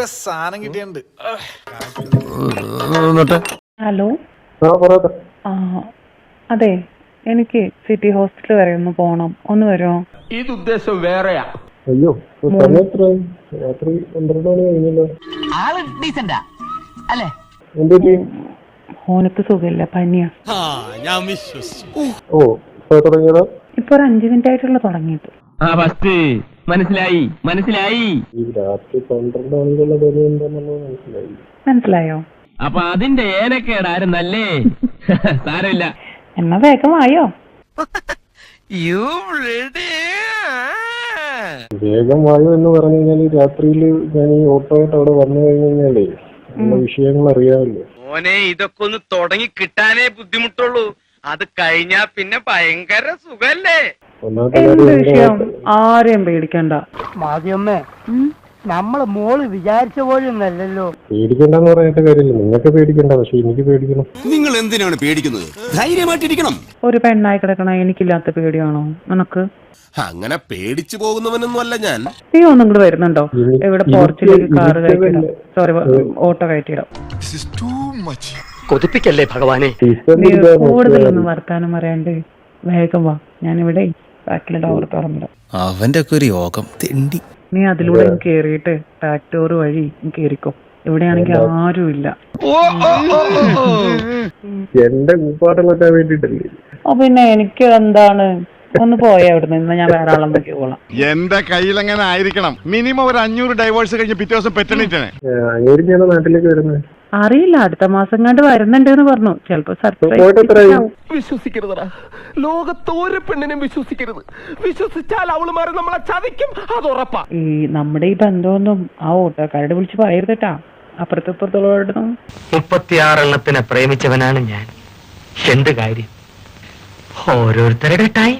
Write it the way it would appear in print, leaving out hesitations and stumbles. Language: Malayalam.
കിടില സാധനം കിട്ടിയുണ്ട്. ഹലോ, അതെ, എനിക്ക് സിറ്റി ഹോസ്പിറ്റൽ വരെ ഒന്ന് പോണം, ഒന്ന് വരുമോ? ഇത് ഉദ്ദേശം വേറെയാ. അയ്യോ, രാത്രി 12 മണി കഴിഞ്ഞല്ലോ. ഓനക്ക് സുഖമില്ല, പനിയാ. ഓ, തുടങ്ങിയതാ? ഇപ്പൊ ഒരു 5 മിനിറ്റ് ആയിട്ടുള്ള തുടങ്ങിയിട്ട്. മനസ്സിലായി മനസ്സിലായി. ഈ രാത്രി 12 മണിക്കുള്ള പനി എന്താണെന്നുള്ളത് മനസ്സിലായി. മനസ്സിലായോ? അപ്പൊ അതിന്റെ ഏനക്കേടായിരുന്നല്ലേ? സാരമില്ല. എന്നാ വേഗമായോ? വേഗം വായു എന്ന് പറഞ്ഞു കഴിഞ്ഞാല് രാത്രിയിൽ ഞാൻ ഈ ഓട്ടോ ആയിട്ട് അവിടെ വന്നു കഴിഞ്ഞു കഴിഞ്ഞാലേ ഉള്ള വിഷയങ്ങൾ അറിയാമല്ലോ. മോനെ, ഇതൊക്കെ ഒന്ന് തുടങ്ങി കിട്ടാനേ ബുദ്ധിമുട്ടുള്ളൂ. അത് കഴിഞ്ഞാ പിന്നെ ഭയങ്കര സുഖല്ലേ. എന്ത് വിഷയം? ആരെയും പേടിക്കണ്ട. മാതിയമ്മേ, നമ്മള് മോള് വിചാരിച്ച പോലെയൊന്നല്ലോ. പേടിക്കണ്ടെന്ന് പറയാത്ത കാര്യമില്ല. നിങ്ങൾക്ക് പേടിക്കണ്ട, പക്ഷെ എനിക്ക് പേടിക്കണം. നിങ്ങൾ എന്തിനാണ് പേടിക്കുന്നത്? ധൈര്യമായിട്ടിരിക്കണം. ഒരു പെണ്ണായി കിടക്കണ എനിക്കില്ലാത്ത പേടിയാണോ നിനക്ക്? അങ്ങനെ പേടിച്ചു പോകുന്നവനൊന്നും അല്ല ഞാൻ. നീ ഒന്നും കൂടെ വരുന്നുണ്ടോ? ഇവിടെ പോർച്ചിലേക്ക് കാറ് കയറ്റിയിടാം, സോറി ഓട്ടോ കയറ്റിയിടാം. കൊതിപ്പിക്കല്ലേ ഭഗവാനെ. കൂടുതലൊന്നും വർത്താനം പറയാണ്ട് വേഗം വാ. ഞാനിവിടെ ബാക്കിലെ ഡോർ തുറന്നിടാം. അവന്റെ ഒക്കെ ഒരു യോഗം തെണ്ടി. നീ അതിലൂടെ കേറിയിട്ട് ബാക്ക് ഡോർ വഴി കേറിക്കോ. ഇവിടെയാണെങ്കിൽ ആരും ഇല്ല. എന്റെ കൂപ്പാട്ടം പറ്റാൻ വേണ്ടിട്ടല്ലേ? ഓ പിന്നെ എനിക്ക് എന്താണ്, ഒന്ന് പോയ അവിടെ നിന്ന് ഞാൻ വേറെ ആളെ നോക്കിക്കോളാം. എന്റെ കയ്യിൽ എങ്ങനെ ആയിരിക്കണം? മിനിമം ഒരു 500 ഡൈവേഴ്സ് കഴിഞ്ഞ് പിറ്റേ ദിവസം പെറ്റണിട്ടാണ്. അങ്ങേരിക്കാണ് നാട്ടിലേക്ക് വരുന്നത്. അറിയില്ല, അടുത്ത മാസം കണ്ട് വരുന്നുണ്ട് എന്ന് പറഞ്ഞു. ചിലപ്പോ സർപ്രൈസ്. വിശ്വസിക്കരുതടാ, ലോകത്ത് ഒരു പെണ്ണിനും വിശ്വസിക്കരുത്. വിശ്വസിച്ചാൽ അവളുമാരെ നമ്മളെ ചതിക്കും, അത് ഉറപ്പാ. ഈ നമ്മുടെ ഈ ബന്ധമൊന്നും ആ ഓട്ടോക്കാരോട് വിളിച്ച് പറയരുതട്ടാ, അപ്പുറത്തുള്ളവരോടൊന്നും. 36 എണ്ണത്തിനെ പ്രേമിച്ചവനാണ് ഞാൻ. എന്ത് കാര്യം? ഓരോരുത്തരുടെ ടൈം.